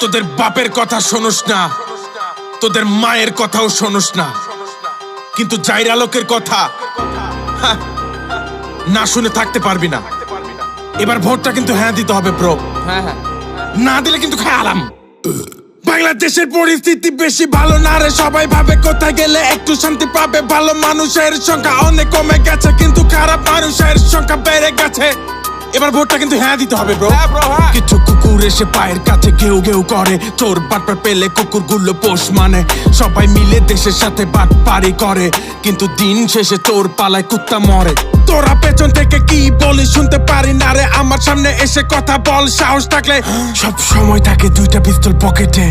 তোদের বাপের কথা শোনস না, তোদের মায়ের কথাও শোনস না, কিন্তু জাইরা লোকের কথা না শুনে থাকতে পারবি না। এবার ভোটটা কিন্তু হ্যাঁ দিতে হবে ব্রো। না দিলে কিন্তু খেয়ালাম। বাংলাদেশের পরিস্থিতি বেশি ভালো না রে, সবাই ভাবে কোথায় গেলে একটু শান্তি পাবে। ভালো মানুষের সংখ্যা অনেক কমে গেছে, কিন্তু খারাপ মানুষের সংখ্যা বেড়ে গেছে। এবার ভোটটা কিন্তু হ্যাঁ দিতে হবে ব্রো। কিছু কুকুর এসে পায়ের কাছে ঘেউ ঘেউ করে, চোর বাটপার পেলে কুকুর গুলো পোষ মানে। সবাই মিলে দেশের সাথে বাটপারি করে, কিন্তু দিন শেষে চোর পালায় কুত্তা মরে। তোরা পেছন থেকে কি বলি শুনতে পারি না রে, আমার সামনে এসে কথা বল সাহস থাকলে। সব সময় থাকে দুইটা পিস্তল পকেটে,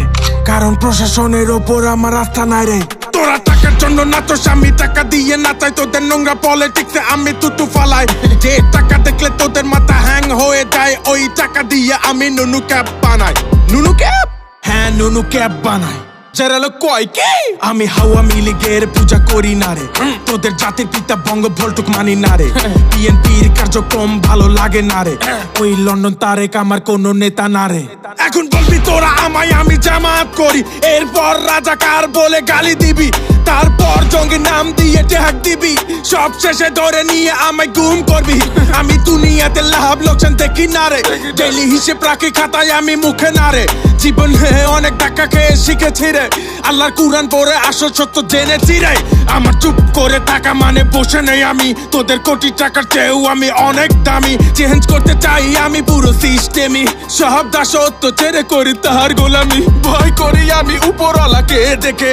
কারণ প্রশাসনের ওপর আমার আস্থা নাই রে। তোরা টাকার জন্য না তো স্বামী, টাকা দিয়ে না চাই তোদের নোংরা পলিটিক্সে আমি তুতু ফালাই। যে টাকা দেখলে তোদের মাথা হ্যাং হয়ে যায়, ওই টাকা দিয়ে আমি নুনু ক্যাপ বানাই। নুনু ক্যাপ? হ্যাঁ নুনু ক্যাপ বানাই। যারা লোক কয় কি আমি আওয়ামী লীগের পূজা করি না রে, তোদের জাতির পিতা বঙ্গবন্ধুক মানি না রে। বিএনপির কার্যক্রম ভালো লাগে না রে, ওই লন্ডন তারেক আমার কোনো নেতা না রে। এখন বলবি তোরা আমায় আমি জামাত করি, এরপর রাজাকার বলে গালি দিবি, তারপর জঙ্গি নাম দিয়ে ট্যাগ দিবি, সব শেষে ধরে নিয়ে আমায় গুম করবি। আমি দুনিয়াতে লাভ লোকসান দেখি না রে, ডেইলি হিসেব রাখি খাতায় আমি মুখে না রে। জীবনে অনেক টাকা খেয়ে শিখেছি রে, আল্লাহর কুরআন পড়ে আসল সত্য জেনেছি রে। আমার চুপ করে টাকা মানে বসে নেই আমি, তোদের কোটি টাকার চেয়েও আমি অনেক দামি। চেঞ্জ করতে চাই আমি পুরো সিস্টেমই, সব দাসত্ব ছেড়ে করি তাহার গোলামি। ভয় করি আমি উপরওয়ালাকে দেখে,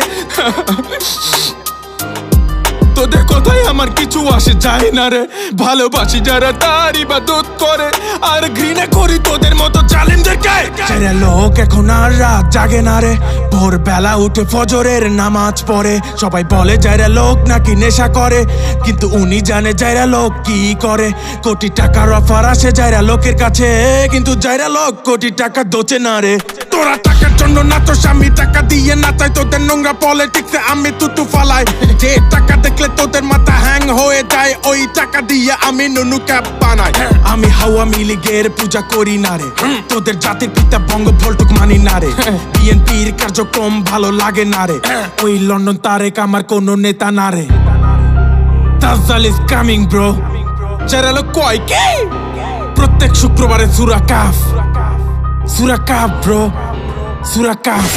তোদের কথাই আমার কিছু আসে যায় না রে। ভালোবাসি যারা তার ইবাদত করে, আর ঘৃণা করি তোদের মতো জালিমদেরকে। যারা লোক এখন আর রাত জাগে না রে, ভোরবেলা উঠে ফজরের নামাজ পড়ে। সবাই বলে যারা লোক নাকি নেশা করে, কিন্তু উনি জানে যারা লোক কি করে। কোটি টাকার অফার আসে যারা লোকের কাছে, কিন্তু যারা লোক কোটি টাকা দোচে না রে। তোরা টাকার জন্য না তো স্বামী, টাকা দিয়ে না চাই তোদের নোংরা পলিটিক্সে আমি তুতু ফালাই। যে টাকা দেখলে তোদের মাথা হ্যাং হয়ে যায়, ওই টাকা দিয়ে আমি নুনু ক্যাপ বানাই। আমি আওয়ামী লীগের পূজা করি না রে, তোদের জাতির পিতা বঙ্গবন্ধুক মানি না রে। বিএনপির কার্যক্রম ভালো লাগে না রে, ওই লন্ডন তারেক আমার কোনো নেতা না রে। দাজ্জাল ইজ কামিং ব্রো। যারা লোক কয় কি প্রত্যেক শুক্রবারে সূরা কাফ, সূরা কাফ ব্রো, সূরা কাফ।